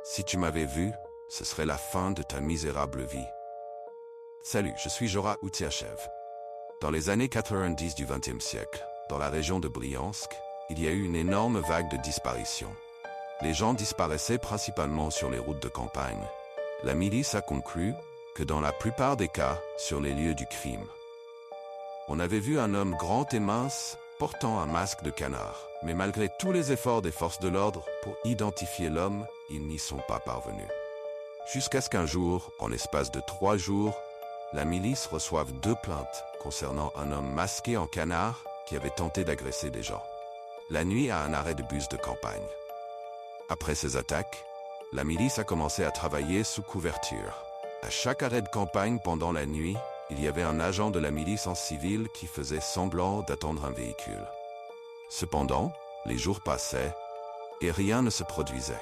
Si tu m'avais vu, ce serait la fin de ta misérable vie. Salut, je suis Jora Outiachev. Dans les années 90 du XXe siècle, dans la région de Briansk, il y a eu une énorme vague de disparitions. Les gens disparaissaient principalement sur les routes de campagne. La milice a conclu que dans la plupart des cas, sur les lieux du crime. On avait vu un homme grand et mince, portant un masque de canard. Mais malgré tous les efforts des forces de l'ordre pour identifier l'homme, ils n'y sont pas parvenus. Jusqu'à ce qu'un jour, en l'espace de 3 jours, la milice reçoive 2 plaintes concernant un homme masqué en canard qui avait tenté d'agresser des gens. La nuit à un arrêt de bus de campagne. Après ces attaques, la milice a commencé à travailler sous couverture. À chaque arrêt de campagne pendant la nuit, il y avait un agent de la milice en civil qui faisait semblant d'attendre un véhicule. Cependant, les jours passaient et rien ne se produisait.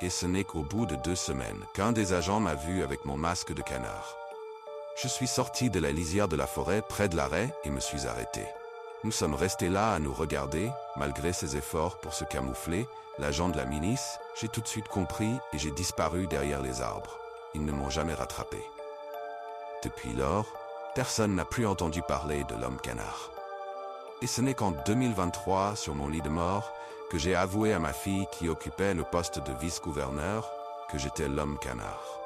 Et ce n'est qu'au bout de 2 semaines qu'un des agents m'a vu avec mon masque de canard. Je suis sorti de la lisière de la forêt près de l'arrêt et me suis arrêté. Nous sommes restés là à nous regarder, malgré ses efforts pour se camoufler, l'agent de la milice, j'ai tout de suite compris et j'ai disparu derrière les arbres. Ils ne m'ont jamais rattrapé. Depuis lors, personne n'a plus entendu parler de l'homme canard. Et ce n'est qu'en 2023, sur mon lit de mort, que j'ai avoué à ma fille qui occupait le poste de vice-gouverneur que j'étais l'homme canard.